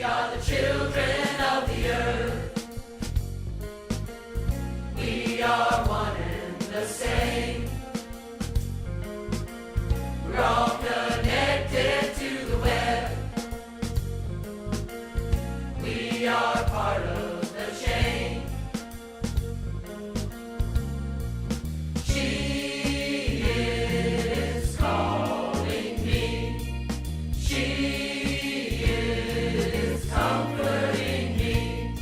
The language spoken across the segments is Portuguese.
are the children of the earth. We are one and the same. We're all connected to the web. We are part of the chain. She is calling me. She is comforting me.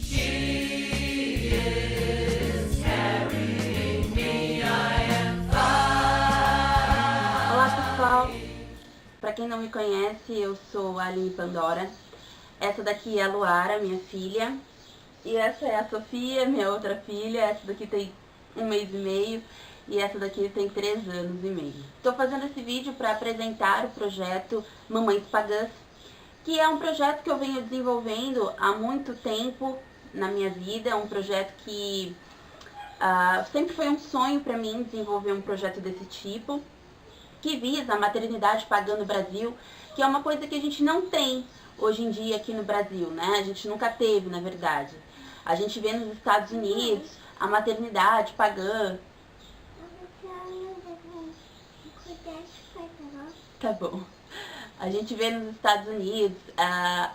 She is carrying me. I am fine. Olá pessoal, para quem não me conhece, eu sou a Aline Pandora. Essa daqui é a Luara, minha filha, e essa é a Sofia, minha outra filha. Essa daqui tem 1 mês e meio e essa daqui tem 3 anos e meio. Estou fazendo esse vídeo para apresentar o projeto Mamães Pagãs, que é um projeto que eu venho desenvolvendo há muito tempo na minha vida. É um projeto que sempre foi um sonho para mim desenvolver um projeto desse tipo, que visa a maternidade pagã no Brasil, que é uma coisa que a gente não tem hoje em dia aqui no Brasil, né? A gente nunca teve, na verdade. A gente vê nos Estados Unidos a maternidade pagã. Tá bom. A gente vê nos Estados Unidos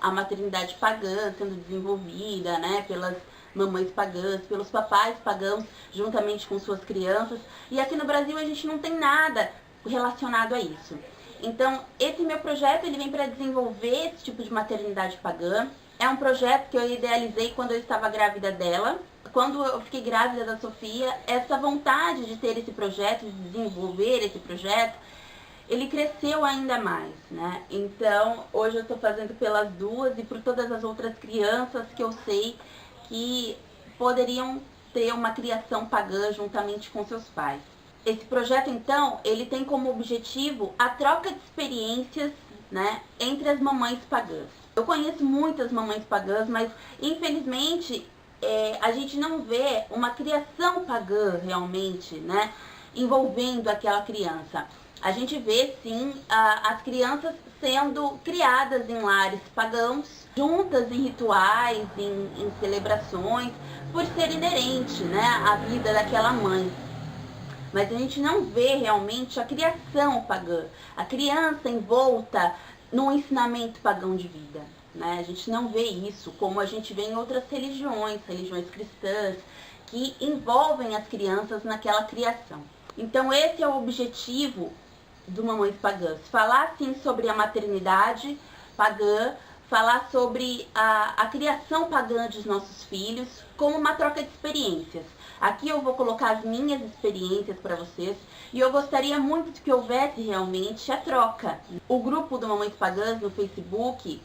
a maternidade pagã sendo desenvolvida, né? Pelas mamães pagãs, pelos papais pagãos, juntamente com suas crianças. E aqui no Brasil a gente não tem nada relacionado a isso. Então, esse meu projeto ele vem para desenvolver esse tipo de maternidade pagã. É um projeto que eu idealizei quando eu estava grávida dela. Quando eu fiquei grávida da Sofia, essa vontade de ter esse projeto, de desenvolver esse projeto, ele cresceu ainda mais, né? Então, hoje eu estou fazendo pelas duas e por todas as outras crianças que eu sei que poderiam ter uma criação pagã juntamente com seus pais. Esse projeto, então, ele tem como objetivo a troca de experiências, né, entre as mamães pagãs. Eu conheço muitas mamães pagãs, mas infelizmente a gente não vê uma criação pagã realmente, né, envolvendo aquela criança. A gente vê, sim, as crianças sendo criadas em lares pagãos, juntas em rituais, em celebrações, por ser inerente, né, à vida daquela mãe. Mas a gente não vê realmente a criação pagã, a criança envolta num ensinamento pagão de vida, né? A gente não vê isso como a gente vê em outras religiões cristãs, que envolvem as crianças naquela criação. Então esse é o objetivo do Mamães Pagãs, falar sim sobre a maternidade pagã, falar sobre a criação pagã dos nossos filhos, como uma troca de experiências. Aqui eu vou colocar as minhas experiências para vocês e eu gostaria muito de que houvesse realmente a troca. O grupo do Mamães Pagãs no Facebook,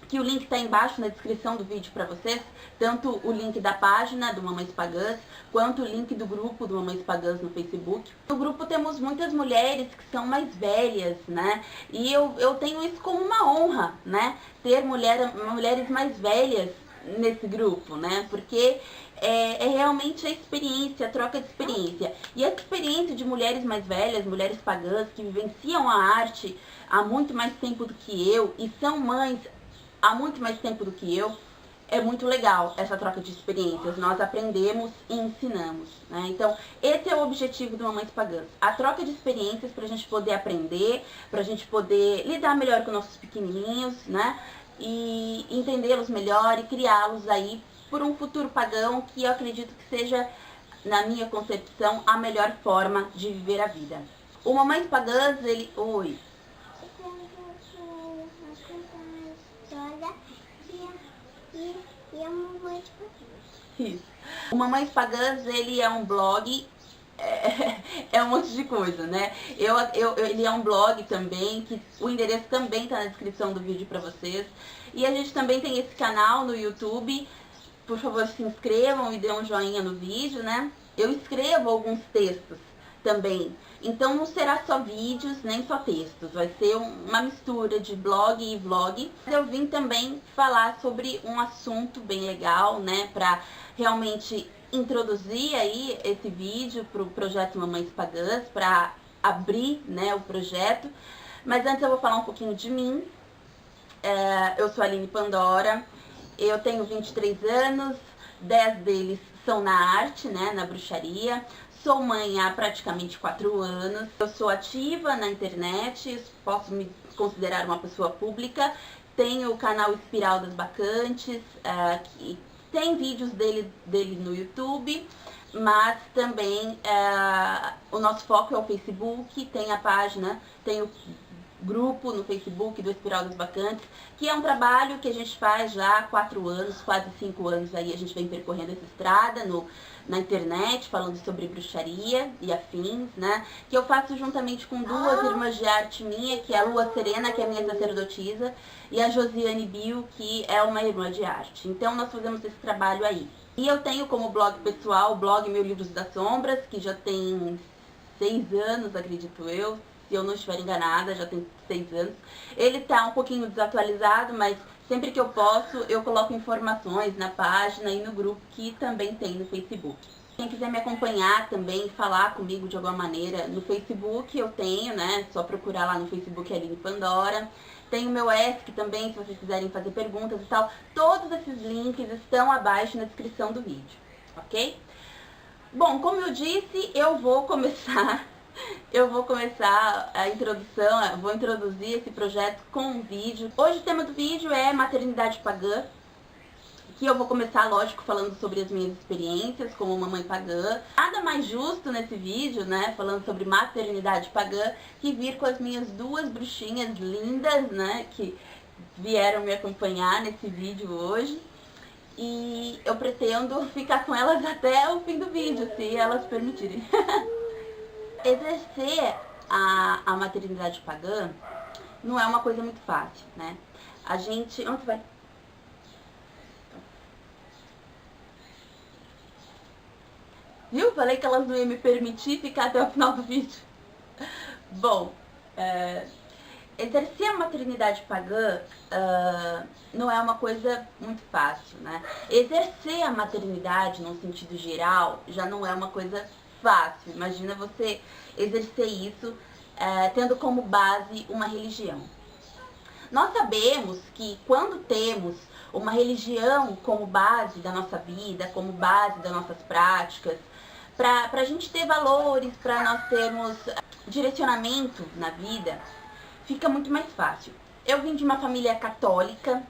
que o link está embaixo na descrição do vídeo para vocês, tanto o link da página do Mamães Pagãs, quanto o link do grupo do Mamães Pagãs no Facebook. No grupo temos muitas mulheres que são mais velhas, né? E eu tenho isso como uma honra, né? Ter mulheres mais velhas nesse grupo, né? Porque é realmente a experiência, a troca de experiência. E a experiência de mulheres mais velhas, mulheres pagãs, que vivenciam a arte há muito mais tempo do que eu e são mães há muito mais tempo do que eu, é muito legal essa troca de experiências. Nós aprendemos e ensinamos, né? Então, esse é o objetivo do Mamães Pagãs. A troca de experiências para a gente poder aprender, para a gente poder lidar melhor com nossos pequenininhos, né? E entendê-los melhor e criá-los aí por um futuro pagão que eu acredito que seja, na minha concepção, a melhor forma de viver a vida. O Mamães Pagãs, ele... Oi. Isso. O Mamães Pagãs, ele é um blog, é um monte de coisa, né? Ele é um blog também, que o endereço também tá na descrição do vídeo pra vocês. E a gente também tem esse canal no YouTube. Por favor, se inscrevam e dê um joinha no vídeo, né? Eu escrevo alguns textos também. Então não será só vídeos, nem só textos. Vai ser uma mistura de blog e vlog. Eu vim também falar sobre um assunto bem legal, né? Pra realmente introduzir aí esse vídeo pro projeto Mamães Pagãs, pra abrir, né, o projeto. Mas antes eu vou falar um pouquinho de mim. Eu sou a Aline Pandora, eu tenho 23 anos, 10 deles são na arte, né, na bruxaria. Sou mãe há praticamente 4 anos. Eu sou ativa na internet, posso me considerar uma pessoa pública. Tenho o canal Espiral das Bacantes, que tem vídeos dele no YouTube, mas também o nosso foco é o Facebook, tem a página, tem o grupo no Facebook do Espiral das Bacantes, que é um trabalho que a gente faz já há 4 anos, quase 5 anos aí a gente vem percorrendo essa estrada na internet, falando sobre bruxaria e afins, né? Que eu faço juntamente com 2 irmãs de arte minha, que é a Lua Serena, que é minha sacerdotisa, e a Josiane Bill, que é uma irmã de arte. Então nós fazemos esse trabalho aí. E eu tenho como blog pessoal o blog Meu Livros das Sombras, que já tem 6 anos, acredito eu. Se eu não estiver enganada, já tem 6 anos. Ele tá um pouquinho desatualizado, mas sempre que eu posso, eu coloco informações na página e no grupo que também tem no Facebook. Quem quiser me acompanhar também, falar comigo de alguma maneira, no Facebook eu tenho, né? Só procurar lá no Facebook Aline Pandora. Tem o meu ESC também, se vocês quiserem fazer perguntas e tal. Todos esses links estão abaixo na descrição do vídeo, ok? Bom, como eu disse, eu vou começar a introdução, vou introduzir esse projeto com um vídeo. Hoje o tema do vídeo é maternidade pagã, que eu vou começar, lógico, falando sobre as minhas experiências como mamãe pagã. Nada mais justo nesse vídeo, né, falando sobre maternidade pagã, que vir com as minhas 2 bruxinhas lindas, né, que vieram me acompanhar nesse vídeo hoje. E eu pretendo ficar com elas até o fim do vídeo, se elas permitirem. Exercer a maternidade pagã não é uma coisa muito fácil, né? A gente... Onde vai? Viu? Falei que elas não iam me permitir ficar até o final do vídeo. Bom, exercer a maternidade pagã não é uma coisa muito fácil, né? Exercer a maternidade, no sentido geral, já não é uma coisa fácil. Imagina você exercer isso tendo como base uma religião. Nós sabemos que quando temos uma religião como base da nossa vida, como base das nossas práticas, para a gente ter valores, para nós termos direcionamento na vida, fica muito mais fácil. Eu vim de uma família católica,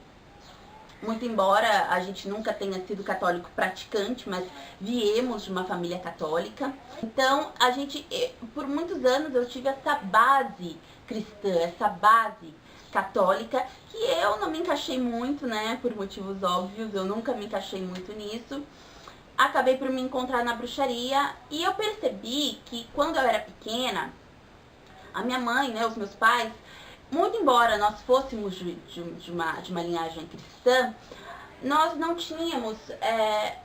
muito embora a gente nunca tenha sido católico praticante, mas viemos de uma família católica. Então, por muitos anos eu tive essa base cristã, essa base católica, que eu não me encaixei muito, né, por motivos óbvios, eu nunca me encaixei muito nisso. Acabei por me encontrar na bruxaria e eu percebi que quando eu era pequena, a minha mãe, né, os meus pais, muito embora nós fôssemos de uma linhagem cristã, nós não tínhamos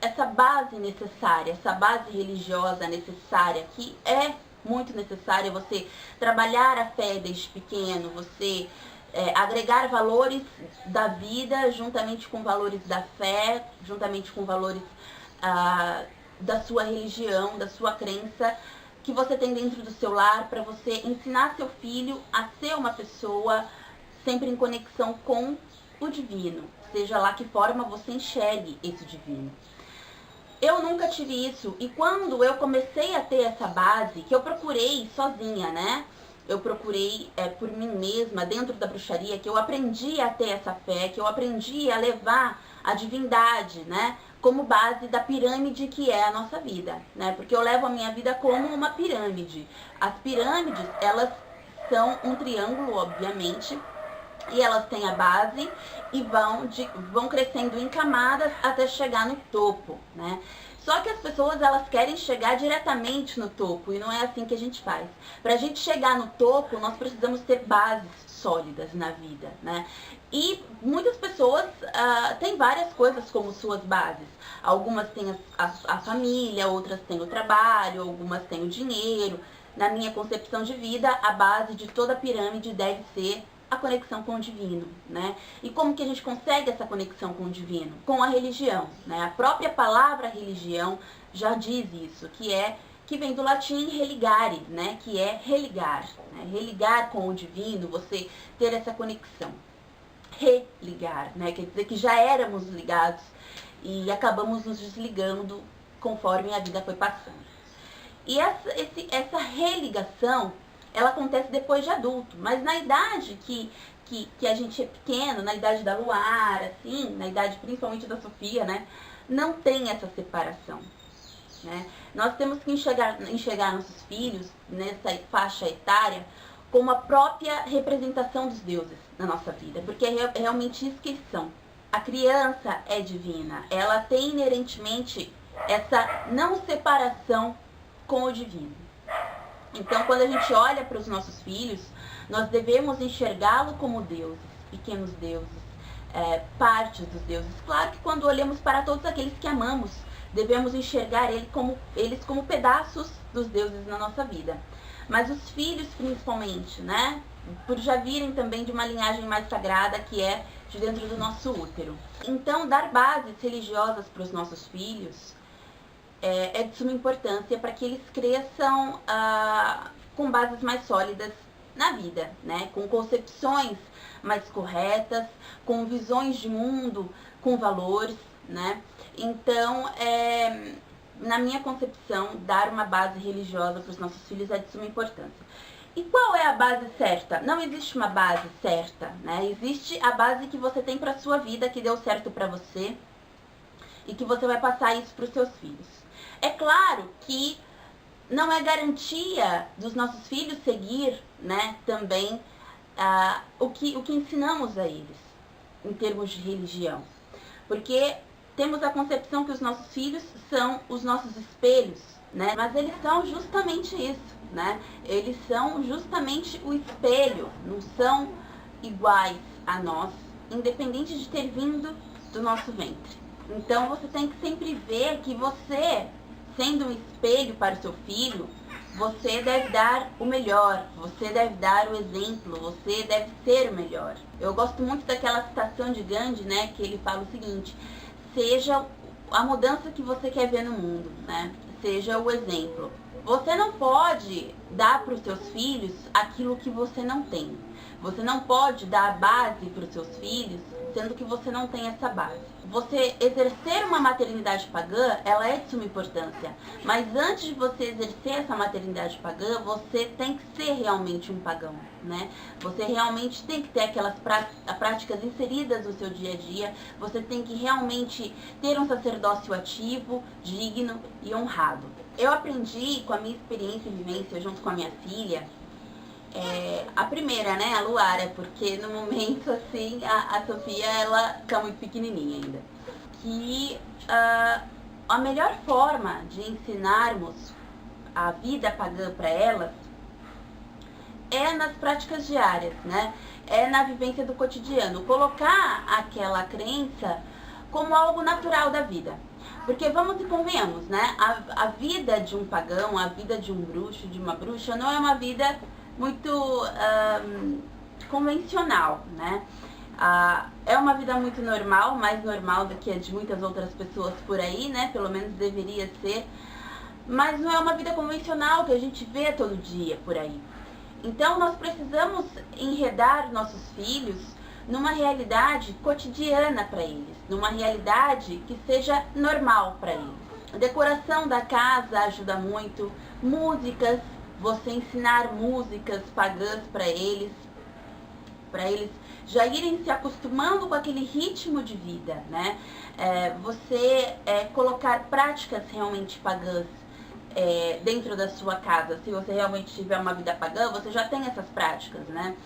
essa base necessária, essa base religiosa necessária, que é muito necessária você trabalhar a fé desde pequeno, você agregar valores da vida juntamente com valores da fé, juntamente com valores da sua religião, da sua crença, que você tem dentro do seu lar, para você ensinar seu filho a ser uma pessoa sempre em conexão com o divino, seja lá que forma você enxergue esse divino. Eu nunca tive isso, e quando eu comecei a ter essa base, que eu procurei sozinha, né? Eu procurei por mim mesma, dentro da bruxaria, que eu aprendi a ter essa fé, que eu aprendi a levar a divindade, né, como base da pirâmide que é a nossa vida, né? Porque eu levo a minha vida como uma pirâmide. As pirâmides, elas são um triângulo, obviamente, e elas têm a base e vão crescendo em camadas até chegar no topo, né? Só que as pessoas, elas querem chegar diretamente no topo, e não é assim que a gente faz. Para a gente chegar no topo, nós precisamos ter bases sólidas na vida, né? E muitas pessoas têm várias coisas como suas bases. Algumas têm a família, outras têm o trabalho, algumas têm o dinheiro. Na minha concepção de vida, a base de toda a pirâmide deve ser a conexão com o divino, né? E como que a gente consegue essa conexão com o divino? Com a religião, né? A própria palavra religião já diz isso, que vem do latim religare, né? Que é religar, né? Religar com o divino, você ter essa conexão. religar, né? Quer dizer que já éramos ligados e acabamos nos desligando conforme a vida foi passando. E essa religação, ela acontece depois de adulto, mas na idade que a gente é pequeno, na idade da Luara, assim, na idade principalmente da Sofia, né, não tem essa separação. Né? Nós temos que enxergar nossos filhos nessa faixa etária como a própria representação dos deuses na nossa vida, porque é realmente isso que eles são. A criança é divina, ela tem inerentemente essa não separação com o divino. Então, quando a gente olha para os nossos filhos, nós devemos enxergá-lo como deuses, pequenos deuses, partes dos deuses. Claro que quando olhamos para todos aqueles que amamos, devemos enxergar eles como pedaços dos deuses na nossa vida. Mas os filhos, principalmente, né? Por já virem também de uma linhagem mais sagrada, que é de dentro do nosso útero. Então, dar bases religiosas para os nossos filhos é de suma importância para que eles cresçam com bases mais sólidas na vida, né? Com concepções mais corretas, com visões de mundo, com valores, né? Então, na minha concepção, dar uma base religiosa para os nossos filhos é de suma importância. E qual é a base certa? Não existe uma base certa, né? Existe a base que você tem para a sua vida, que deu certo para você, e que você vai passar isso para os seus filhos. É claro que não é garantia dos nossos filhos seguir, né, também o que ensinamos a eles, em termos de religião. Porque temos a concepção que os nossos filhos são os nossos espelhos, né? Mas eles são justamente isso, né? Eles são justamente o espelho, não são iguais a nós, independente de ter vindo do nosso ventre. Então você tem que sempre ver que você, sendo um espelho para o seu filho, você deve dar o melhor, você deve dar o exemplo, você deve ser o melhor. Eu gosto muito daquela citação de Gandhi, né, que ele fala o seguinte: seja a mudança que você quer ver no mundo, né? Seja o exemplo. Você não pode dar para os seus filhos aquilo que você não tem. Você não pode dar a base para os seus filhos, sendo que você não tem essa base. Você exercer uma maternidade pagã, ela é de suma importância. Mas antes de você exercer essa maternidade pagã, você tem que ser realmente um pagão, né? Você realmente tem que ter aquelas práticas inseridas no seu dia a dia. Você tem que realmente ter um sacerdócio ativo, digno e honrado. Eu aprendi com a minha experiência e vivência junto com a minha filha, a primeira, né, a Luara, porque no momento, assim, a Sofia, ela tá muito pequenininha ainda. Que a melhor forma de ensinarmos a vida pagã para elas é nas práticas diárias, né? É na vivência do cotidiano. Colocar aquela crença como algo natural da vida. Porque vamos e convenhamos, né? A vida de um pagão, a vida de um bruxo, de uma bruxa, não é uma vida muito convencional, né? É uma vida muito normal, mais normal do que a de muitas outras pessoas por aí, né? Pelo menos deveria ser. Mas não é uma vida convencional que a gente vê todo dia por aí. Então nós precisamos enredar nossos filhos numa realidade cotidiana para eles, numa realidade que seja normal para eles. A decoração da casa ajuda muito, músicas, você ensinar músicas pagãs para eles já irem se acostumando com aquele ritmo de vida, né? Você colocar práticas realmente pagãs dentro da sua casa. Se você realmente tiver uma vida pagã, você já tem essas práticas, né?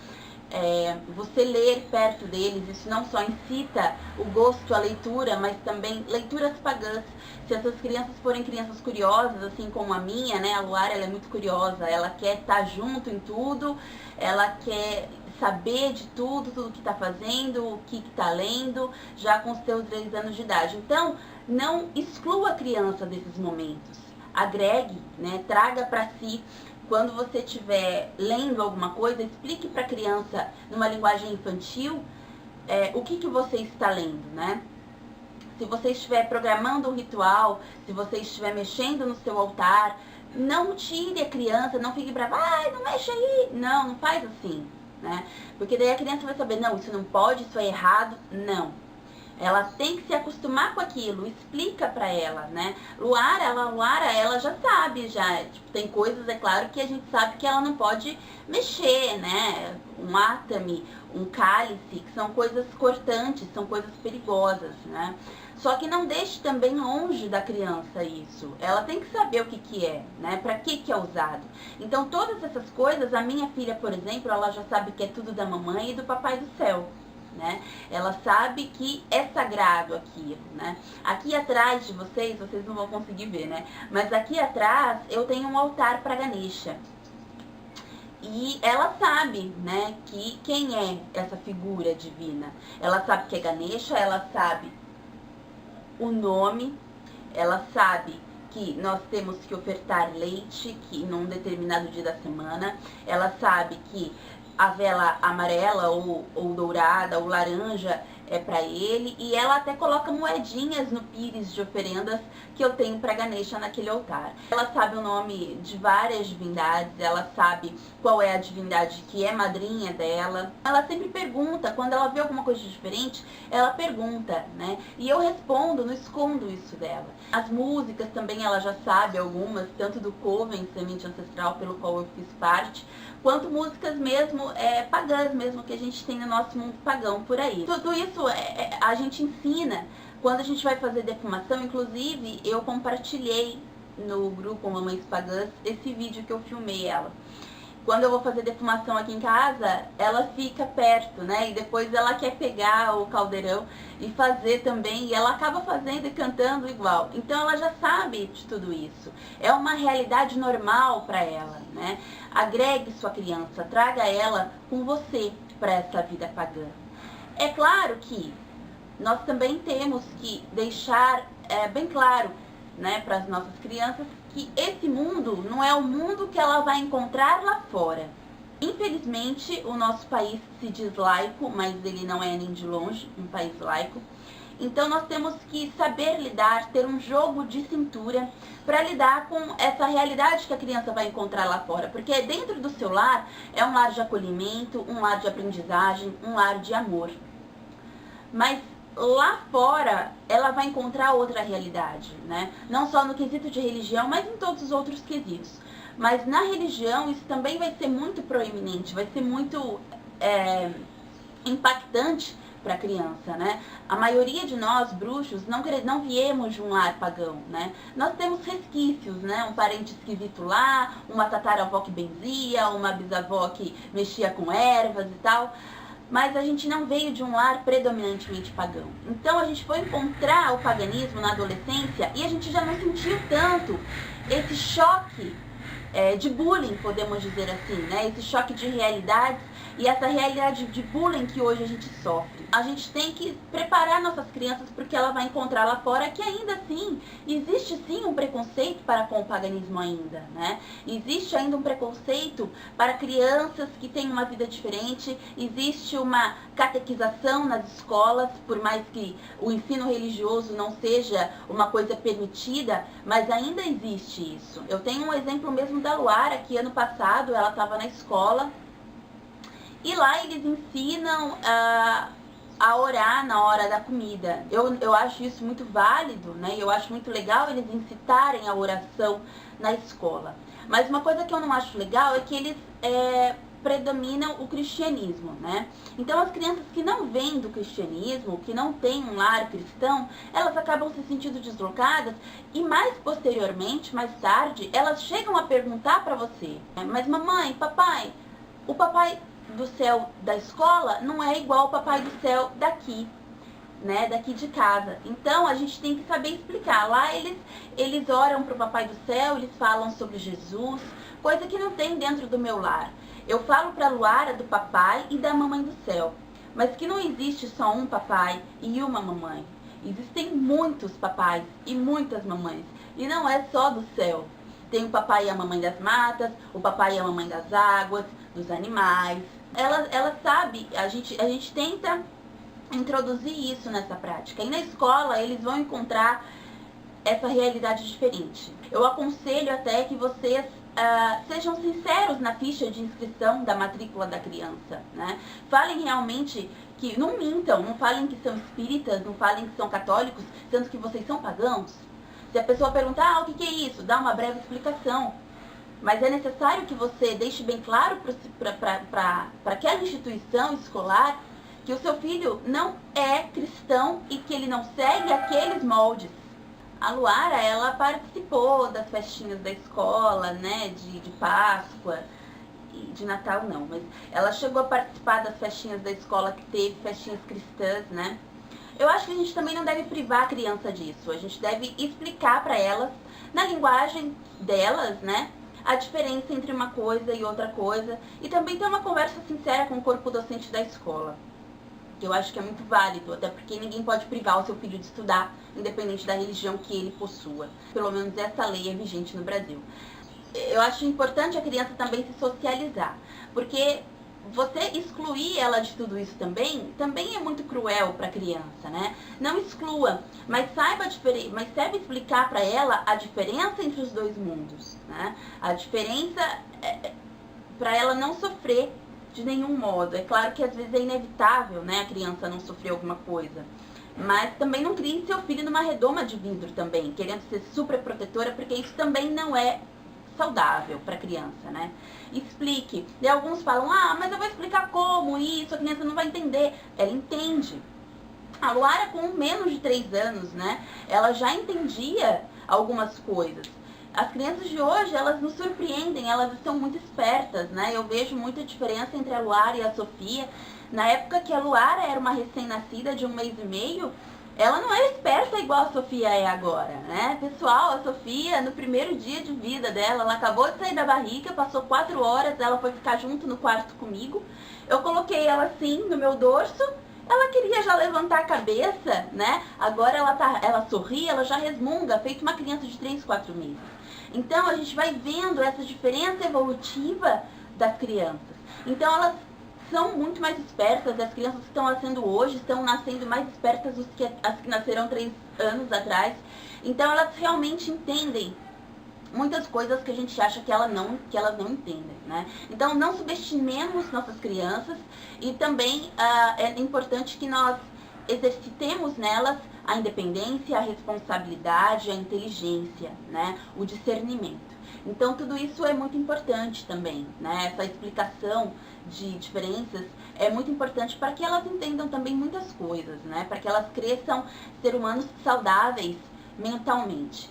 Você ler perto deles, isso não só incita o gosto à leitura, mas também leituras pagãs. Se essas crianças forem crianças curiosas, assim como a minha, né? A Luara, ela é muito curiosa, ela quer estar junto em tudo, ela quer saber de tudo que está fazendo, o que está lendo, já com os seus 3 anos de idade. Então, não exclua a criança desses momentos. Agregue, né? Traga para si. Quando você estiver lendo alguma coisa, explique para a criança, numa linguagem infantil, o que você está lendo, né? Se você estiver programando um ritual, se você estiver mexendo no seu altar, não tire a criança, não fique brava, ai, não mexe aí. Não faz assim. né? Porque daí a criança vai saber, não, isso não pode, isso é errado. Não. Ela tem que se acostumar com aquilo, explica pra ela, né? Luara, ela já sabe, já. Tipo, tem coisas, é claro, que a gente sabe que ela não pode mexer, né? Um átame, um cálice, que são coisas cortantes, são coisas perigosas, né? Só que não deixe também longe da criança isso. Ela tem que saber o que que é, né? Pra que é usado. Então, todas essas coisas, a minha filha, por exemplo, ela já sabe que é tudo da mamãe e do papai do céu. Né? Ela sabe que é sagrado aquilo, né? Aqui atrás de vocês não vão conseguir ver, né? Mas aqui atrás eu tenho um altar para Ganesha. E ela sabe, né, que quem é essa figura divina. Ela sabe que é Ganesha, ela sabe o nome, ela sabe que nós temos que ofertar leite que num determinado dia da semana. Ela sabe que a vela amarela ou dourada ou laranja é para ele, e ela até coloca moedinhas no pires de oferendas que eu tenho para Ganesha naquele altar. Ela sabe o nome de várias divindades, ela sabe qual é a divindade que é madrinha dela. Ela sempre pergunta, quando ela vê alguma coisa diferente, ela pergunta, né? E eu respondo, não escondo isso dela. As músicas também ela já sabe algumas, tanto do Coven, Semente Ancestral, pelo qual eu fiz parte, quanto músicas mesmo, pagãs mesmo, que a gente tem no nosso mundo pagão por aí. Tudo isso a gente ensina quando a gente vai fazer defumação. Inclusive, eu compartilhei no grupo Mamães Pagãs esse vídeo que eu filmei ela. Quando eu vou fazer defumação aqui em casa, ela fica perto, né? E depois ela quer pegar o caldeirão e fazer também, e ela acaba fazendo e cantando igual. Então ela já sabe de tudo isso. É uma realidade normal para ela, né? Agregue sua criança, traga ela com você para essa vida pagã. É claro que nós também temos que deixar bem claro, né, para as nossas crianças, que esse mundo não é o mundo que ela vai encontrar lá fora. Infelizmente, o nosso país se diz laico, mas ele não é nem de longe um país laico. Então nós temos que saber lidar, ter um jogo de cintura para lidar com essa realidade que a criança vai encontrar lá fora. Porque dentro do seu lar é um lar de acolhimento, um lar de aprendizagem, um lar de amor. Mas lá fora ela vai encontrar outra realidade, né? Não só no quesito de religião, mas em todos os outros quesitos. Mas na religião isso também vai ser muito proeminente, vai ser muito impactante para a criança, né? A maioria de nós, bruxos, não viemos de um lar pagão, né? Nós temos resquícios, né? Um parente esquisito lá, uma tataravó que benzia, uma bisavó que mexia com ervas e tal. Mas a gente não veio de um lar predominantemente pagão. Então a gente foi encontrar o paganismo na adolescência e a gente já não sentiu tanto esse choque de bullying, podemos dizer assim, né? Esse choque de realidades e essa realidade de bullying que hoje a gente sofre. A gente tem que preparar nossas crianças porque ela vai encontrar lá fora que ainda assim, existe sim um preconceito para com o paganismo ainda, né? Existe ainda um preconceito para crianças que têm uma vida diferente, existe uma catequização nas escolas, por mais que o ensino religioso não seja uma coisa permitida, mas ainda existe isso. Eu tenho um exemplo mesmo da Luara, que ano passado ela estava na escola, e lá eles ensinam a orar na hora da comida. Eu acho isso muito válido, né? Eu acho muito legal eles incitarem a oração na escola. Mas uma coisa que eu não acho legal é que eles predominam o cristianismo, né? Então as crianças que não vêm do cristianismo, que não têm um lar cristão, elas acabam se sentindo deslocadas e mais posteriormente, mais tarde, elas chegam a perguntar para você: mas mamãe, papai, o papai do céu da escola não é igual ao papai do céu daqui, né, daqui de casa. Então a gente tem que saber explicar. Lá eles oram para o papai do céu, eles falam sobre Jesus, coisa que não tem dentro do meu lar. Eu falo para a Luara do papai e da mamãe do céu, mas que não existe só um papai e uma mamãe. Existem muitos papais e muitas mamães, e não é só do céu. Tem o papai e a mamãe das matas, o papai e a mamãe das águas, dos animais. Ela sabe, a gente tenta introduzir isso nessa prática. E na escola eles vão encontrar essa realidade diferente. Eu aconselho até que vocês sejam sinceros na ficha de inscrição da matrícula da criança, né? Falem realmente que, não mintam, não falem que são espíritas, não falem que são católicos, sendo que vocês são pagãos. Se a pessoa perguntar, o que é isso? Dá uma breve explicação. Mas é necessário que você deixe bem claro para aquela instituição escolar que o seu filho não é cristão e que ele não segue aqueles moldes. A Luara, ela participou das festinhas da escola, né, de Páscoa, e de Natal não, mas ela chegou a participar das festinhas da escola que teve, festinhas cristãs, né. Eu acho que a gente também não deve privar a criança disso, a gente deve explicar para elas, na linguagem delas, né, a diferença entre uma coisa e outra coisa, e também ter uma conversa sincera com o corpo docente da escola. Eu acho que é muito válido, até porque ninguém pode privar o seu filho de estudar, independente da religião que ele possua. Pelo menos essa lei é vigente no Brasil. Eu acho importante a criança também se socializar, porque você excluir ela de tudo isso também é muito cruel para a criança, né? Não exclua, mas saiba explicar para ela a diferença entre os dois mundos, né? A diferença para ela não sofrer de nenhum modo. É claro que às vezes é inevitável, né, a criança não sofrer alguma coisa. Mas também não crie seu filho numa redoma de vidro também, querendo ser super protetora, porque isso também não é saudável para a criança, né? Explique. E alguns falam, mas eu vou explicar como isso, a criança não vai entender. Ela entende. A Luara, com menos de 3 anos, né, ela já entendia algumas coisas. As crianças de hoje, elas nos surpreendem, elas estão muito espertas, né? Eu vejo muita diferença entre a Luara e a Sofia. Na época que a Luara era uma recém-nascida de 1 mês e meio, ela não era esperta igual a Sofia é agora, né? Pessoal, a Sofia, no primeiro dia de vida dela, ela acabou de sair da barriga, passou 4 horas, ela foi ficar junto no quarto comigo. Eu coloquei ela assim, no meu dorso, ela queria já levantar a cabeça, né? Agora ela sorri, ela já resmunga, feito uma criança de 3, 4 meses. Então, a gente vai vendo essa diferença evolutiva das crianças. Então, elas são muito mais espertas, as crianças que estão nascendo hoje estão nascendo mais espertas do que as que nasceram 3 anos atrás. Então, elas realmente entendem muitas coisas que a gente acha que elas não entendem, né? Então, não subestimemos nossas crianças e também é importante que nós exercitemos nelas a independência, a responsabilidade, a inteligência, né? O discernimento. Então, tudo isso é muito importante também, né? Essa explicação de diferenças é muito importante para que elas entendam também muitas coisas, né? Para que elas cresçam ser humanos saudáveis mentalmente.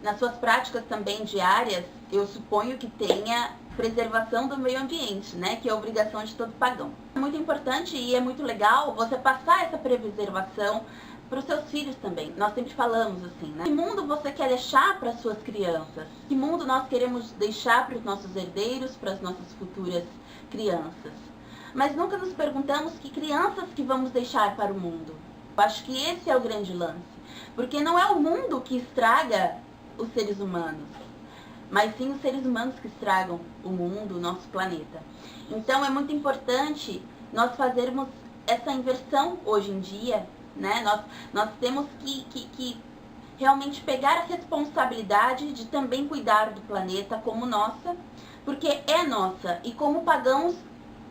Nas suas práticas também diárias, eu suponho que tenha preservação do meio ambiente, né, que é a obrigação de todo pagão. É muito importante e é muito legal você passar essa preservação para os seus filhos também. Nós sempre falamos assim, né? Que mundo você quer deixar para as suas crianças? Que mundo nós queremos deixar para os nossos herdeiros, para as nossas futuras crianças? Mas nunca nos perguntamos que crianças que vamos deixar para o mundo. Eu acho que esse é o grande lance. Porque não é o mundo que estraga os seres humanos, mas sim os seres humanos que estragam o mundo, o nosso planeta. Então é muito importante nós fazermos essa inversão hoje em dia, né? Nós temos que realmente pegar a responsabilidade de também cuidar do planeta como nossa, porque é nossa, e como pagãos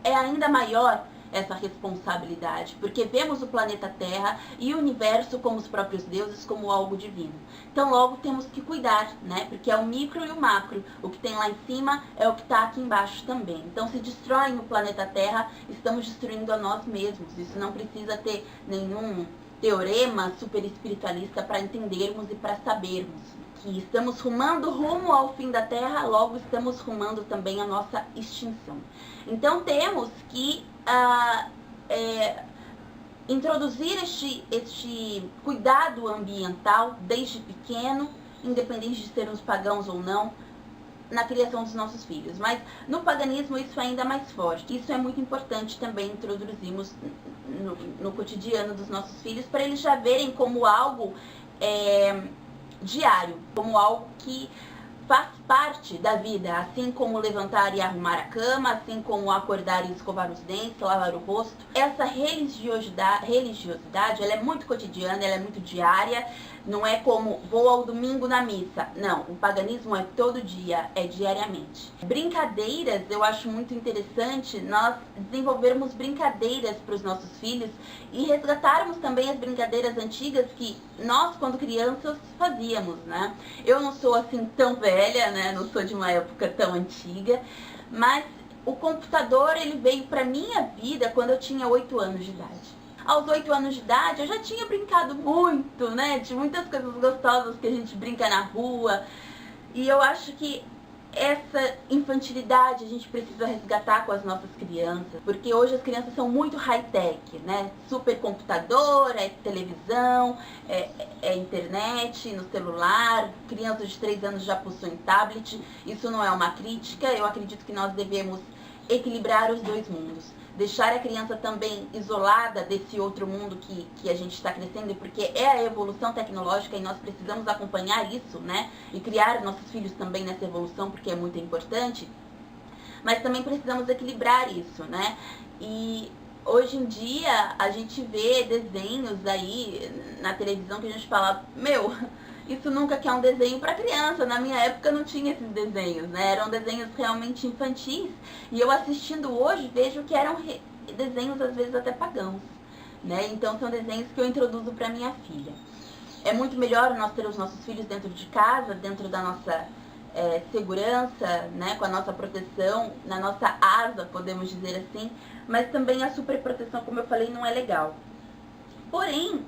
é ainda maior essa responsabilidade, porque vemos o planeta Terra e o universo como os próprios deuses, como algo divino. Então logo temos que cuidar, né? Porque é o micro e o macro. O que tem lá em cima é o que está aqui embaixo também. Então se destroem o planeta Terra, estamos destruindo a nós mesmos. Isso não precisa ter nenhum teorema super espiritualista para entendermos e para sabermos que estamos rumando rumo ao fim da Terra, logo estamos rumando também a nossa extinção. Então temos que introduzir este cuidado ambiental desde pequeno, independente de sermos pagãos ou não, na criação dos nossos filhos. Mas no paganismo isso é ainda mais forte. Isso é muito importante também introduzirmos no cotidiano dos nossos filhos, para eles já verem como algo diário, como algo que faz parte da vida, assim como levantar e arrumar a cama, assim como acordar e escovar os dentes, lavar o rosto. Essa religiosidade, ela é muito cotidiana, ela é muito diária, Não é como vou ao domingo na missa. Não, o paganismo é todo dia, é diariamente. Brincadeiras, eu acho muito interessante nós desenvolvermos brincadeiras para os nossos filhos e resgatarmos também as brincadeiras antigas que nós, quando crianças, fazíamos, né? Eu não sou assim tão velha, né? Não sou de uma época tão antiga, mas o computador, ele veio para minha vida quando eu tinha 8 anos de idade. Aos 8 anos de idade, eu já tinha brincado muito, né? De muitas coisas gostosas que a gente brinca na rua. E eu acho que essa infantilidade a gente precisa resgatar com as nossas crianças. Porque hoje as crianças são muito high-tech, né? Super computador, é televisão, é internet, no celular. Crianças de 3 anos já possuem tablet. Isso não é uma crítica. Eu acredito que nós devemos equilibrar os dois mundos. Deixar a criança também isolada desse outro mundo que a gente está crescendo, porque é a evolução tecnológica e nós precisamos acompanhar isso, né? E criar nossos filhos também nessa evolução, porque é muito importante. Mas também precisamos equilibrar isso, né? E hoje em dia a gente vê desenhos aí na televisão que a gente fala, meu, isso nunca que é um desenho para criança. Na minha época não tinha esses desenhos, né? Eram desenhos realmente infantis. E eu assistindo hoje vejo que eram desenhos às vezes até pagãos, né? Então são desenhos que eu introduzo para minha filha. É muito melhor nós ter os nossos filhos dentro de casa, dentro da nossa segurança, né? Com a nossa proteção, na nossa asa, podemos dizer assim. Mas também a superproteção, como eu falei, não é legal. Porém,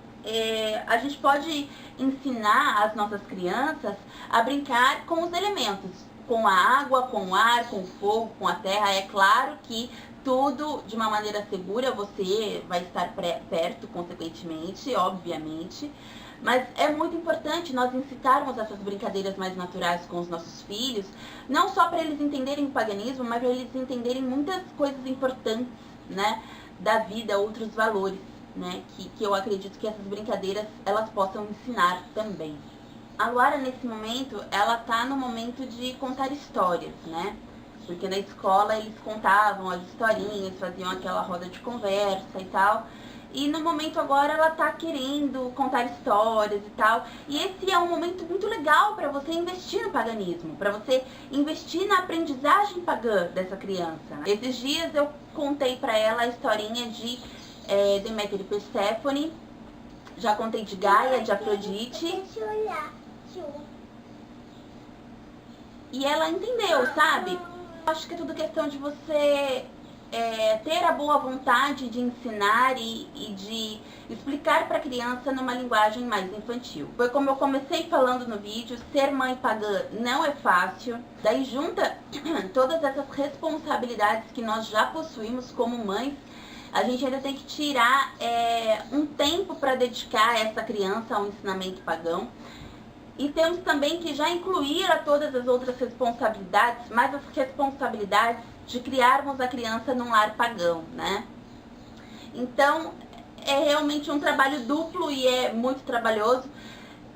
a gente pode ensinar as nossas crianças a brincar com os elementos, com a água, com o ar, com o fogo, com a terra. É claro que tudo de uma maneira segura, você vai estar perto, consequentemente, obviamente. Mas é muito importante nós incitarmos essas brincadeiras mais naturais com os nossos filhos, não só para eles entenderem o paganismo, mas para eles entenderem muitas coisas importantes, né, da vida, outros valores. Né, que eu acredito que essas brincadeiras elas possam ensinar também. A Luara, nesse momento, ela tá no momento de contar histórias, né? Porque na escola eles contavam as historinhas, faziam aquela roda de conversa e tal. E no momento agora ela tá querendo contar histórias e tal. E esse é um momento muito legal para você investir no paganismo, para você investir na aprendizagem pagã dessa criança. Né? Esses dias eu contei para ela a historinha de Deméter e Perséfone, já contei de Gaia, de Afrodite. Deixa eu olhar. E ela entendeu, sabe? Acho que é tudo questão de você ter a boa vontade de ensinar e de explicar para a criança numa linguagem mais infantil. Foi como eu comecei falando no vídeo, ser mãe pagã não é fácil. Daí junta todas essas responsabilidades que nós já possuímos como mães. A gente ainda tem que tirar um tempo para dedicar essa criança ao ensinamento pagão. E temos também que já incluir a todas as outras responsabilidades, mais as responsabilidades de criarmos a criança num lar pagão, né? Então, é realmente um trabalho duplo e é muito trabalhoso.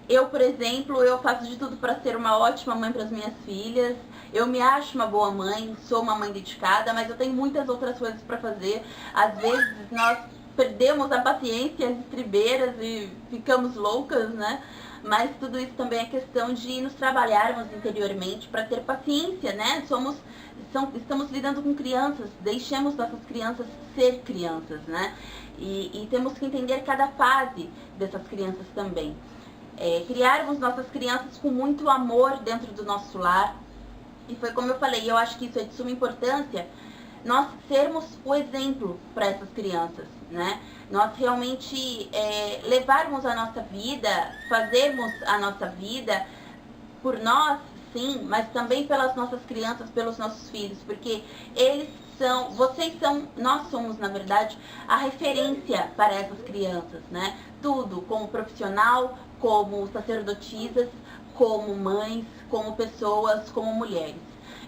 Eu, por exemplo, eu faço de tudo para ser uma ótima mãe para as minhas filhas. Eu me acho uma boa mãe, sou uma mãe dedicada, mas eu tenho muitas outras coisas para fazer. Às vezes nós perdemos a paciência, as estribeiras e ficamos loucas, né? Mas tudo isso também é questão de nos trabalharmos interiormente para ter paciência, né? Estamos lidando com crianças, deixemos nossas crianças ser crianças, né? E temos que entender cada fase dessas crianças também. Criarmos nossas crianças com muito amor dentro do nosso lar. E foi como eu falei, eu acho que isso é de suma importância, nós sermos o exemplo para essas crianças, né? Nós realmente levarmos a nossa vida, fazermos a nossa vida por nós, sim, mas também pelas nossas crianças, pelos nossos filhos, porque nós somos, na verdade, a referência para essas crianças, né? Tudo, como profissional, como sacerdotisas, como mães, como pessoas, como mulheres.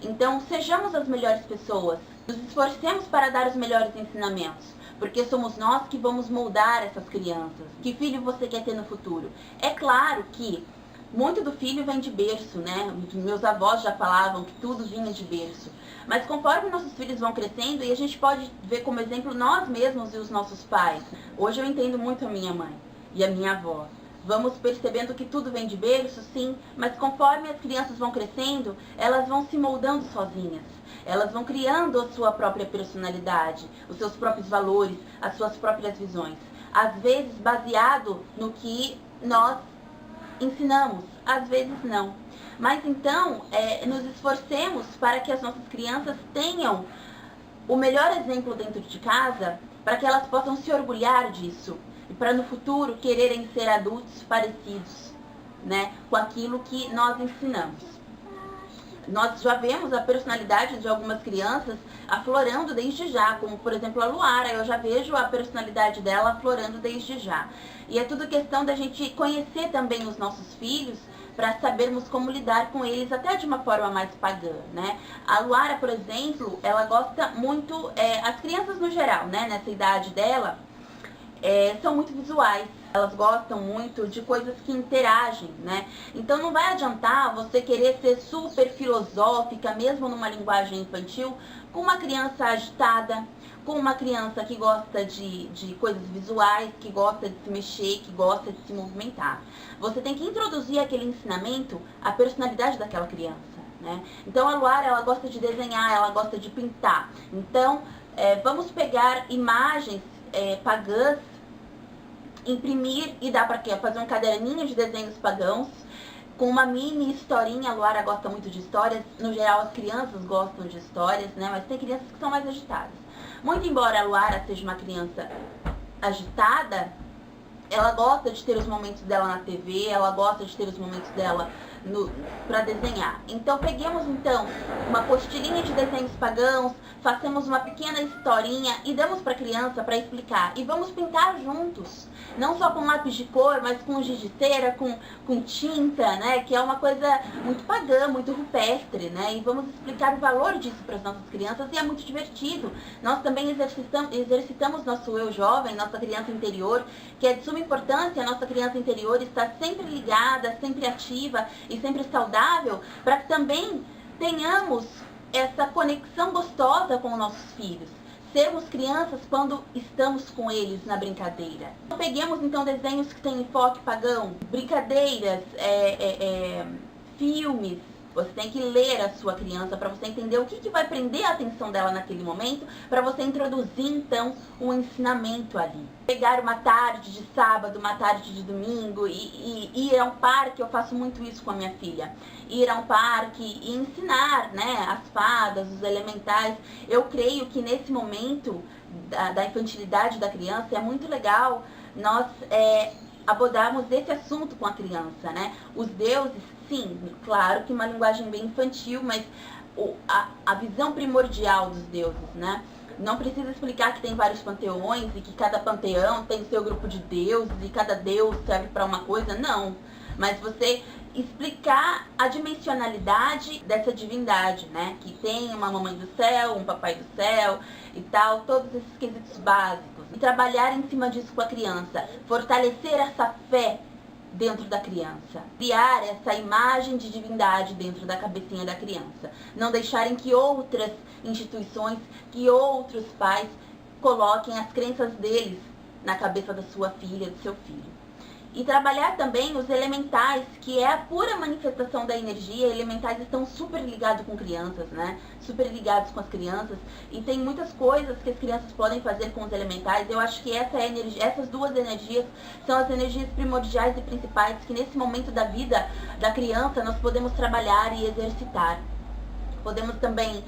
Então, sejamos as melhores pessoas, nos esforcemos para dar os melhores ensinamentos, porque somos nós que vamos moldar essas crianças. Que filho você quer ter no futuro? É claro que muito do filho vem de berço, né? Meus avós já falavam que tudo vinha de berço. Mas conforme nossos filhos vão crescendo, e a gente pode ver como exemplo nós mesmos e os nossos pais. Hoje eu entendo muito a minha mãe e a minha avó. Vamos percebendo que tudo vem de berço, sim, mas conforme as crianças vão crescendo, elas vão se moldando sozinhas. Elas vão criando a sua própria personalidade, os seus próprios valores, as suas próprias visões. Às vezes baseado no que nós ensinamos, às vezes não. Mas então, nos esforcemos para que as nossas crianças tenham o melhor exemplo dentro de casa, para que elas possam se orgulhar disso. E para no futuro quererem ser adultos parecidos, né, com aquilo que nós ensinamos. Nós já vemos a personalidade de algumas crianças aflorando desde já, como por exemplo a Luara, eu já vejo a personalidade dela aflorando desde já. E é tudo questão da gente conhecer também os nossos filhos, para sabermos como lidar com eles até de uma forma mais pagã, né? A Luara, por exemplo, ela gosta muito, as crianças no geral, né, nessa idade dela, são muito visuais. Elas gostam muito de coisas que interagem, né? Então não vai adiantar você querer ser super filosófica, mesmo numa linguagem infantil, com uma criança agitada, com uma criança que gosta de coisas visuais, que gosta de se mexer, que gosta de se movimentar. Você tem que introduzir aquele ensinamento à personalidade daquela criança, né? Então a Luara, ela gosta de desenhar, ela gosta de pintar. Então vamos pegar imagens pagãs, imprimir e dar para quê? Fazer um caderninho de desenhos pagãos com uma mini historinha. A Luara gosta muito de histórias, no geral as crianças gostam de histórias, né? Mas tem crianças que são mais agitadas. Muito embora a Luara seja uma criança agitada, ela gosta de ter os momentos dela na TV, ela gosta de ter os momentos dela para desenhar. Então peguemos então uma postilhinha de desenhos pagãos, façamos uma pequena historinha e damos para a criança para explicar. E vamos pintar juntos, não só com lápis de cor, mas com giz de cera, com tinta, né? Que é uma coisa muito pagã, muito rupestre, né? E vamos explicar o valor disso para as nossas crianças e é muito divertido. Nós também exercitamos nosso eu jovem, nossa criança interior, que é de suma importância. A nossa criança interior está sempre ligada, sempre ativa e sempre saudável, para que também tenhamos essa conexão gostosa com os nossos filhos. Sermos crianças quando estamos com eles na brincadeira. Peguemos então desenhos que têm enfoque pagão, brincadeiras, filmes. Você tem que ler a sua criança para você entender o que vai prender a atenção dela naquele momento, para você introduzir então o ensinamento ali. Pegar uma tarde de sábado, uma tarde de domingo e ir a um parque. Eu faço muito isso com a minha filha. Ir a um parque e ensinar, né, as fadas, os elementais. Eu creio que nesse momento da infantilidade da criança é muito legal nós abordarmos esse assunto com a criança, né? Os deuses, sim, claro que uma linguagem bem infantil, mas a visão primordial dos deuses, né? Não precisa explicar que tem vários panteões e que cada panteão tem o seu grupo de deuses e cada deus serve para uma coisa, não. Mas você explicar a dimensionalidade dessa divindade, né? Que tem uma mamãe do céu, um papai do céu e tal, todos esses quesitos básicos. E trabalhar em cima disso com a criança, fortalecer essa fé dentro da criança, criar essa imagem de divindade dentro da cabecinha da criança, não deixarem que outras instituições, que outros pais coloquem as crenças deles na cabeça da sua filha, do seu filho. E trabalhar também os elementais, que é a pura manifestação da energia. Elementais estão super ligados com crianças, né? Super ligados com as crianças. E tem muitas coisas que as crianças podem fazer com os elementais. Eu acho que essas duas energias são as energias primordiais e principais que nesse momento da vida da criança nós podemos trabalhar e exercitar. Podemos também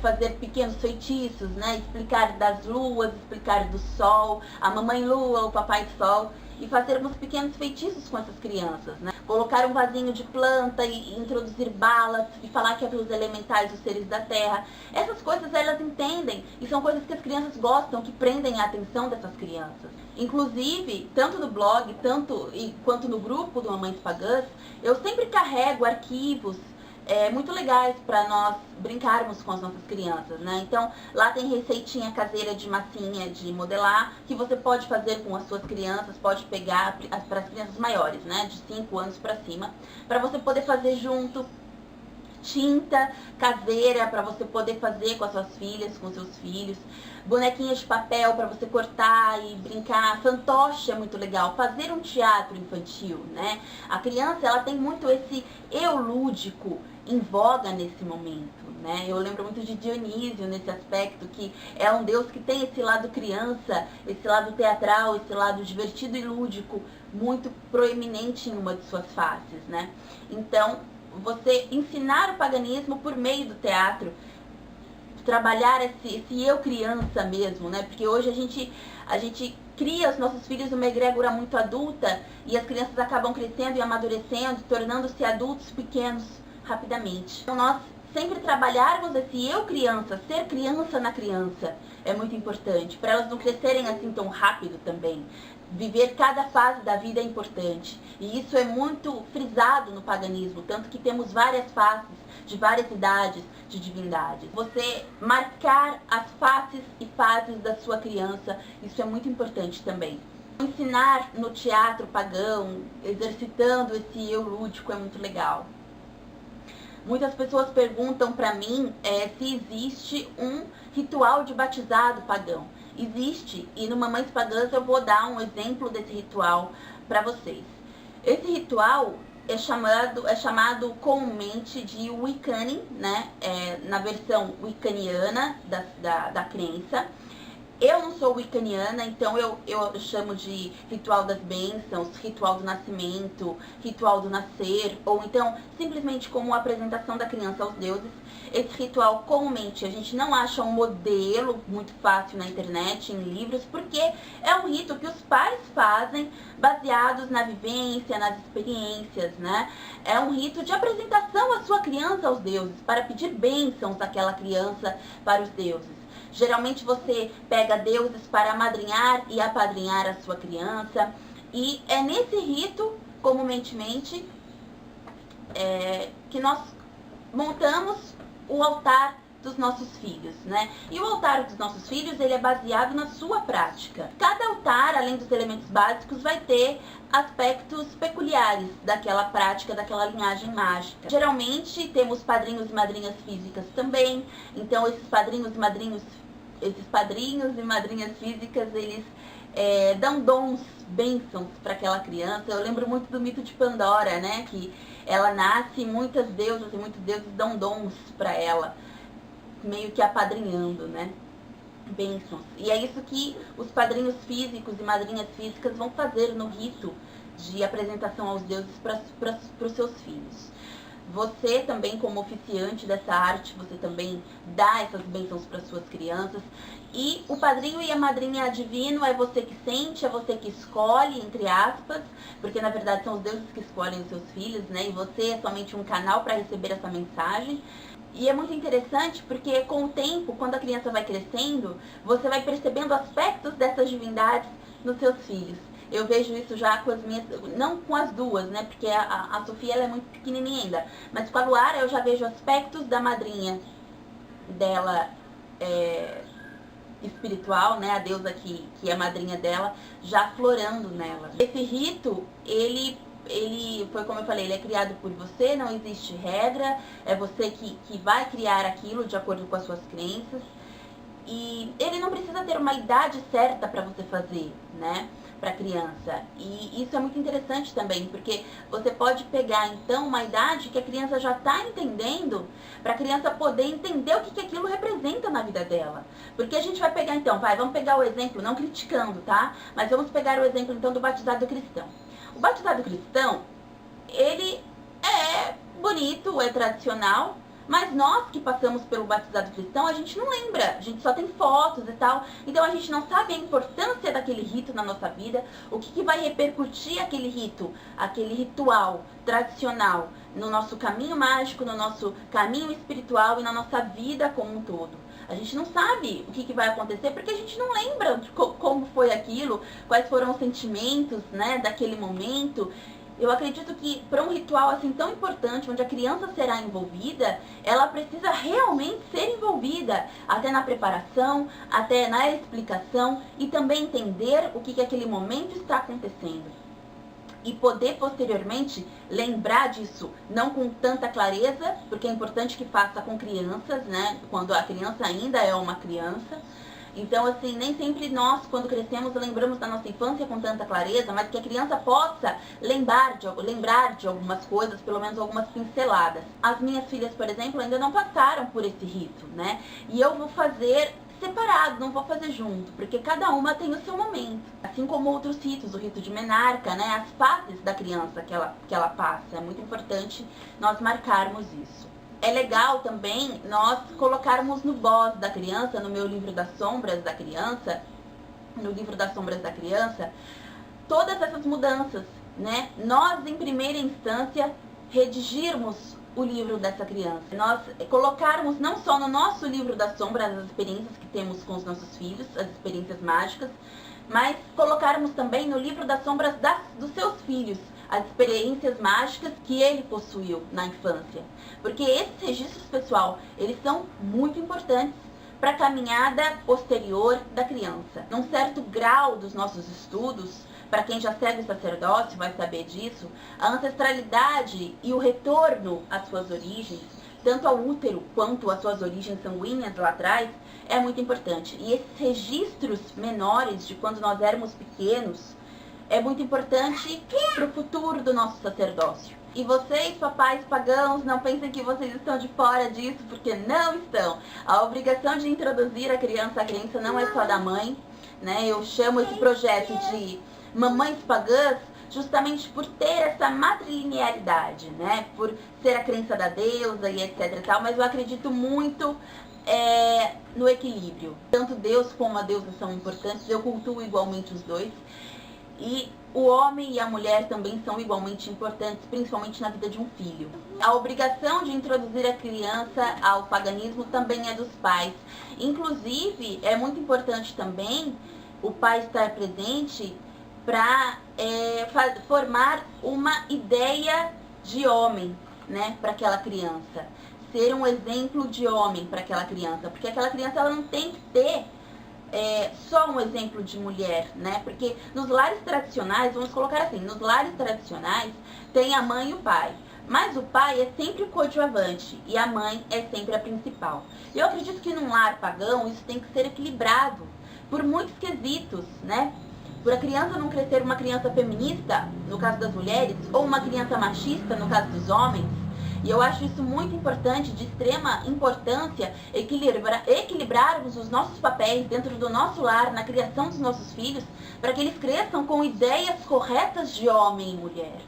fazer pequenos feitiços, né? Explicar das luas, explicar do sol, a mamãe lua, o papai sol. E fazermos pequenos feitiços com essas crianças, né? Colocar um vasinho de planta e introduzir balas e falar que é para os elementais, os seres da terra. Essas coisas elas entendem e são coisas que as crianças gostam, que prendem a atenção dessas crianças. Inclusive, tanto no blog quanto no grupo do Mamães Pagãs, eu sempre carrego arquivos muito legais para nós brincarmos com as nossas crianças, né? Então, lá tem receitinha caseira de massinha de modelar, que você pode fazer com as suas crianças, pode pegar para as crianças maiores, né? De 5 anos para cima, para você poder fazer junto. tinta caseira para você poder fazer com as suas filhas, com seus filhos, bonequinhas de papel para você cortar e brincar, fantoche é muito legal, fazer um teatro infantil, né? A criança, ela tem muito esse eu lúdico em voga nesse momento, né? Eu lembro muito de Dionísio nesse aspecto, que é um deus que tem esse lado criança, esse lado teatral, esse lado divertido e lúdico muito proeminente em uma de suas faces, né? Então, você ensinar o paganismo por meio do teatro, trabalhar esse eu criança mesmo, né? Porque hoje a gente cria os nossos filhos numa egrégora muito adulta e as crianças acabam crescendo e amadurecendo, tornando-se adultos pequenos rapidamente. Então nós sempre trabalharmos esse eu criança, ser criança na criança, é muito importante, para elas não crescerem assim tão rápido também. Viver cada fase da vida é importante. E isso é muito frisado no paganismo, tanto que temos várias faces, de várias idades, de divindades. Você marcar as faces e fases da sua criança, isso é muito importante também. Ensinar no teatro pagão, exercitando esse eu lúdico, é muito legal. Muitas pessoas perguntam para mim se existe um ritual de batizado pagão. Existe, e no Mamães Pagãs eu vou dar um exemplo desse ritual para vocês. Esse ritual é chamado comumente de Wiccaning, né? Na versão wiccaniana da crença. Eu não sou wiccaniana, então eu chamo de ritual das bênçãos, ritual do nascimento, ritual do nascer, ou então simplesmente como apresentação da criança aos deuses. Esse ritual, comumente, a gente não acha um modelo muito fácil na internet, em livros, porque é um rito que os pais fazem baseados na vivência, nas experiências, né? É um rito de apresentação à sua criança aos deuses, para pedir bênçãos daquela criança para os deuses. Geralmente você pega deuses para amadrinhar e apadrinhar a sua criança. E é nesse rito, comumente, que nós montamos o altar dos nossos filhos, né? E o altar dos nossos filhos, ele é baseado na sua prática. Cada altar, além dos elementos básicos, vai ter aspectos peculiares daquela prática, daquela linhagem mágica. Geralmente temos padrinhos e madrinhas físicas também, então esses padrinhos e madrinhas físicas, eles dão dons, bênçãos para aquela criança. Eu lembro muito do mito de Pandora, né? Que ela nasce e muitas deusas e muitos deuses dão dons para ela, meio que apadrinhando, né? Bênçãos. E é isso que os padrinhos físicos e madrinhas físicas vão fazer no rito de apresentação aos deuses para os seus filhos. Você também, como oficiante dessa arte, você também dá essas bênçãos para suas crianças. E o padrinho e a madrinha divino é você que sente, é você que escolhe, entre aspas, porque na verdade são os deuses que escolhem os seus filhos, né? E você é somente um canal para receber essa mensagem. E é muito interessante porque com o tempo, quando a criança vai crescendo, você vai percebendo aspectos dessas divindades nos seus filhos. Eu vejo isso já com as minhas, não com as duas, né? Porque a Sofia, ela é muito pequenininha ainda. Mas com a Luara eu já vejo aspectos da madrinha dela espiritual, né? A deusa que é a madrinha dela, já florando nela. Esse rito, ele foi como eu falei, ele é criado por você, não existe regra, é você que vai criar aquilo de acordo com as suas crenças. E ele não precisa ter uma idade certa para você fazer, né? Para criança. E isso é muito interessante também, porque você pode pegar então uma idade que a criança já está entendendo, para a criança poder entender o que aquilo representa na vida dela. Porque a gente vai pegar então, vamos pegar o exemplo, não criticando, tá? Mas vamos pegar o exemplo então do batizado cristão. O batizado cristão, ele é bonito, é tradicional, mas nós que passamos pelo batizado cristão, a gente não lembra, a gente só tem fotos e tal, então a gente não sabe a importância daquele rito na nossa vida, o que vai repercutir aquele rito, aquele ritual tradicional no nosso caminho mágico, no nosso caminho espiritual e na nossa vida como um todo. A gente não sabe o que vai acontecer porque a gente não lembra de como foi aquilo, quais foram os sentimentos, né, daquele momento. Eu acredito que para um ritual assim tão importante, onde a criança será envolvida, ela precisa realmente ser envolvida, até na preparação, até na explicação e também entender o que aquele momento está acontecendo. e poder posteriormente lembrar disso, não com tanta clareza, porque é importante que faça com crianças, né? Quando a criança ainda é uma criança. Então, assim, nem sempre nós, quando crescemos, lembramos da nossa infância com tanta clareza, mas que a criança possa lembrar de algumas coisas, pelo menos algumas pinceladas. As minhas filhas, por exemplo, ainda não passaram por esse rito, né? E eu vou fazer separado, não vou fazer junto, porque cada uma tem o seu momento. Assim como outros ritos, o rito de menarca, né? As fases da criança que ela passa. É muito importante nós marcarmos isso. É legal também nós colocarmos no boss da criança, no meu livro das sombras da criança, todas essas mudanças, né? Nós, em primeira instância, redigirmos o livro dessa criança. Nós colocarmos não só no nosso livro das sombras as experiências que temos com os nossos filhos, as experiências mágicas, mas colocarmos também no livro das sombras dos seus filhos, as experiências mágicas que ele possuiu na infância. Porque esses registros, pessoal, eles são muito importantes para a caminhada posterior da criança. Num certo grau dos nossos estudos, para quem já segue o sacerdócio vai saber disso, a ancestralidade e o retorno às suas origens, tanto ao útero quanto às suas origens sanguíneas lá atrás, é muito importante. E esses registros menores de quando nós éramos pequenos, é muito importante para o futuro do nosso sacerdócio. E vocês, papais pagãos, não pensem que vocês estão de fora disso, porque não estão. A obrigação de introduzir a criança à crença não é só da mãe, né? Eu chamo esse projeto de Mamães Pagãs justamente por ter essa matrilinearidade, né? Por ser a crença da deusa e etc e tal, mas eu acredito muito no equilíbrio. Tanto Deus como a deusa são importantes, eu cultuo igualmente os dois. E o homem e a mulher também são igualmente importantes, principalmente na vida de um filho. A obrigação de introduzir a criança ao paganismo também é dos pais. Inclusive, é muito importante também o pai estar presente para formar uma ideia de homem, né, para aquela criança. Ser um exemplo de homem para aquela criança. Porque aquela criança ela não tem que ter só um exemplo de mulher, né? Porque nos lares tradicionais, vamos colocar assim, nos lares tradicionais tem a mãe e o pai. Mas o pai é sempre o coadjuvante e a mãe é sempre a principal. Eu acredito que num lar pagão isso tem que ser equilibrado por muitos quesitos, né? Por a criança não crescer uma criança feminista, no caso das mulheres, ou uma criança machista, no caso dos homens. E eu acho isso muito importante, de extrema importância, equilibrarmos os nossos papéis dentro do nosso lar, na criação dos nossos filhos, para que eles cresçam com ideias corretas de homem e mulher,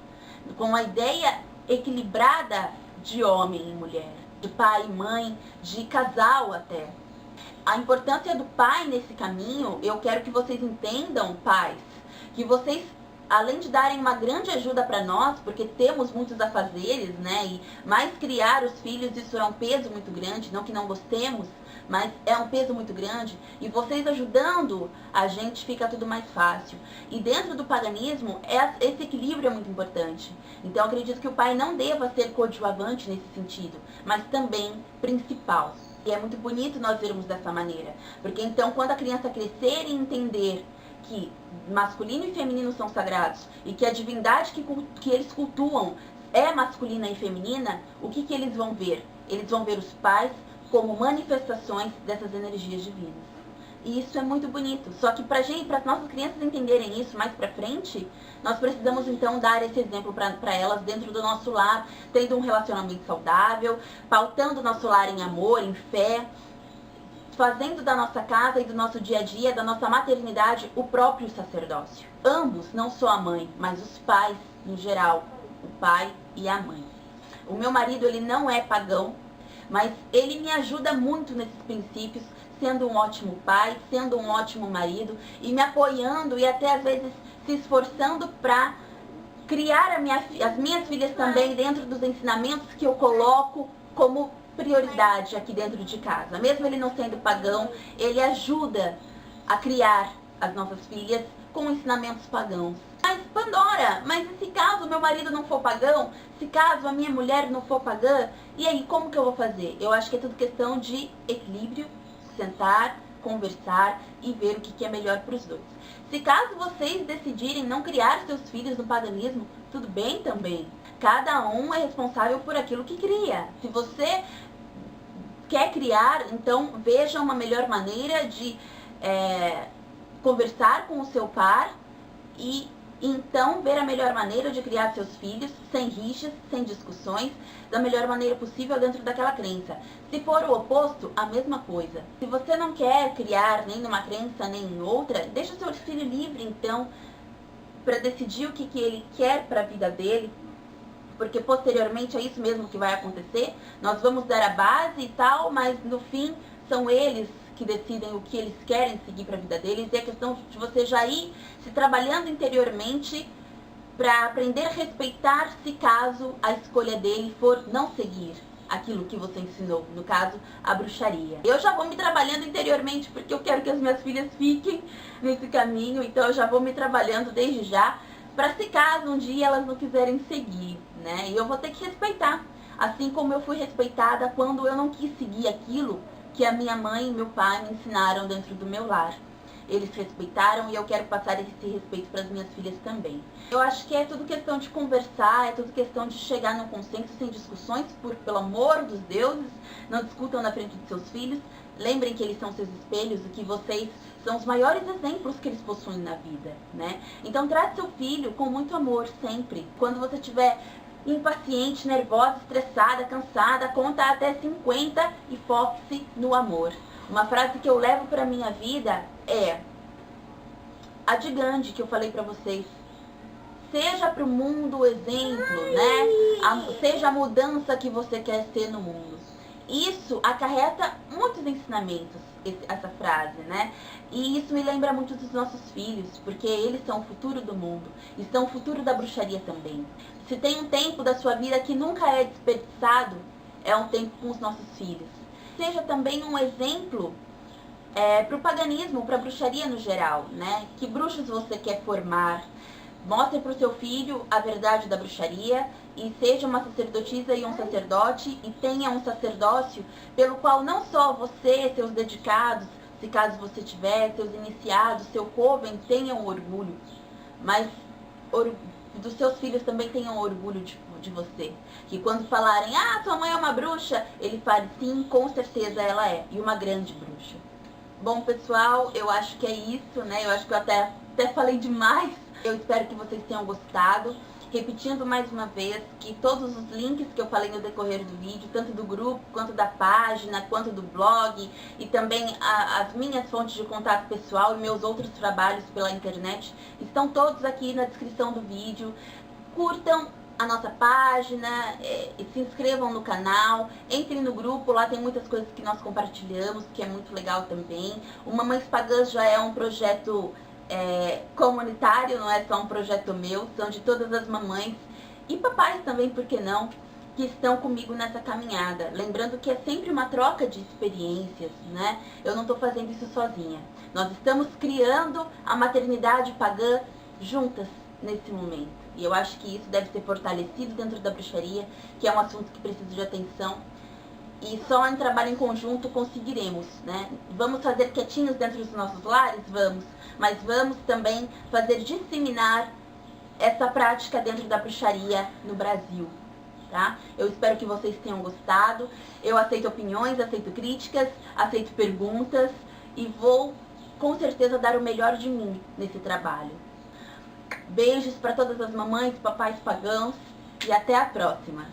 com a ideia equilibrada de homem e mulher, de pai e mãe, de casal até. A importância do pai nesse caminho, eu quero que vocês entendam, pais, que vocês, além de darem uma grande ajuda para nós, porque temos muitos afazeres, né? E mais criar os filhos, isso é um peso muito grande, não que não gostemos, mas é um peso muito grande. E vocês ajudando a gente, fica tudo mais fácil. E dentro do paganismo, esse equilíbrio é muito importante. Então, eu acredito que o pai não deva ser coadjuvante nesse sentido, mas também principal. E é muito bonito nós vermos dessa maneira. Porque então, quando a criança crescer e entender que masculino e feminino são sagrados e que a divindade que eles cultuam é masculina e feminina, o que eles vão ver? Eles vão ver os pais como manifestações dessas energias divinas. E isso é muito bonito. Só que para as nossas crianças entenderem isso mais pra frente, nós precisamos então dar esse exemplo para elas dentro do nosso lar, tendo um relacionamento saudável, pautando o nosso lar em amor, em fé, fazendo da nossa casa e do nosso dia a dia, da nossa maternidade, o próprio sacerdócio. Ambos, não só a mãe, mas os pais no geral, o pai e a mãe. O meu marido, ele não é pagão, mas ele me ajuda muito nesses princípios, sendo um ótimo pai, sendo um ótimo marido e me apoiando e até às vezes se esforçando para criar as minhas filhas também dentro dos ensinamentos que eu coloco como prioridade aqui dentro de casa. Mesmo ele não sendo pagão, ele ajuda a criar as nossas filhas com ensinamentos pagãos. Mas Pandora, mas e se caso meu marido não for pagão, se caso a minha mulher não for pagã, e aí como que eu vou fazer? Eu acho que é tudo questão de equilíbrio, sentar, conversar e ver o que é melhor para os dois. Se caso vocês decidirem não criar seus filhos no paganismo, tudo bem também. Cada um é responsável por aquilo que cria. Se você quer criar, então veja uma melhor maneira de conversar com o seu par e então ver a melhor maneira de criar seus filhos, sem rixas, sem discussões, da melhor maneira possível dentro daquela crença. Se for o oposto, a mesma coisa. Se você não quer criar nem numa crença nem em outra, deixa o seu filho livre então, para decidir o que ele quer para a vida dele, porque posteriormente é isso mesmo que vai acontecer. Nós vamos dar a base e tal, mas no fim são eles que decidem o que eles querem seguir para a vida deles, e é questão de você já ir se trabalhando interiormente para aprender a respeitar se caso a escolha dele for não seguir aquilo que você ensinou, no caso, a bruxaria. Eu já vou me trabalhando interiormente porque eu quero que as minhas filhas fiquem nesse caminho, então eu já vou me trabalhando desde já, para se caso um dia elas não quiserem seguir, né? E eu vou ter que respeitar, assim como eu fui respeitada quando eu não quis seguir aquilo que a minha mãe e meu pai me ensinaram dentro do meu lar. Eles respeitaram e eu quero passar esse respeito para as minhas filhas também. Eu acho que é tudo questão de conversar, é tudo questão de chegar num consenso sem discussões, pelo amor dos deuses, não discutam na frente de seus filhos. Lembrem que eles são seus espelhos e que vocês são os maiores exemplos que eles possuem na vida, né? Então trate seu filho com muito amor sempre. Quando você estiver impaciente, nervosa, estressada, cansada, conta até 50 e foque-se no amor. Uma frase que eu levo para minha vida é a de Gandhi, que eu falei para vocês. Seja para o mundo o exemplo, né? Seja a mudança que você quer ser no mundo. Isso acarreta muitos ensinamentos, essa frase, né? E isso me lembra muito dos nossos filhos, porque eles são o futuro do mundo e são o futuro da bruxaria também. Se tem um tempo da sua vida que nunca é desperdiçado, é um tempo com os nossos filhos. Seja também um exemplo para o paganismo, para a bruxaria no geral, né? Que bruxos você quer formar? Mostre para o seu filho a verdade da bruxaria e seja uma sacerdotisa e um sacerdote e tenha um sacerdócio pelo qual não só você, seus dedicados, se caso você tiver, seus iniciados, seu coven tenham orgulho, mas dos seus filhos também tenham orgulho de você. Que quando falarem, sua mãe é uma bruxa, ele fale, sim, com certeza ela é, e uma grande bruxa. Bom, pessoal, eu acho que é isso, né? Eu acho que eu até falei demais. Eu espero que vocês tenham gostado. Repetindo mais uma vez que todos os links que eu falei no decorrer do vídeo, tanto do grupo, quanto da página, quanto do blog, e também as minhas fontes de contato pessoal e meus outros trabalhos pela internet, estão todos aqui na descrição do vídeo. Curtam a nossa página, se inscrevam no canal, entrem no grupo, lá tem muitas coisas que nós compartilhamos, que é muito legal também. O Mamães Pagãs já é um projeto comunitário, não é só um projeto meu, são de todas as mamães e papais também, por que não, que estão comigo nessa caminhada. Lembrando que é sempre uma troca de experiências, né? Eu não estou fazendo isso sozinha. Nós estamos criando a maternidade pagã juntas nesse momento. E eu acho que isso deve ser fortalecido dentro da bruxaria, que é um assunto que precisa de atenção. E só em trabalho em conjunto conseguiremos, né? Vamos fazer quietinhos dentro dos nossos lares? Vamos. Mas vamos também fazer disseminar essa prática dentro da bruxaria no Brasil, tá? Eu espero que vocês tenham gostado. Eu aceito opiniões, aceito críticas, aceito perguntas e vou com certeza dar o melhor de mim nesse trabalho. Beijos para todas as mamães, papais pagãos e até a próxima!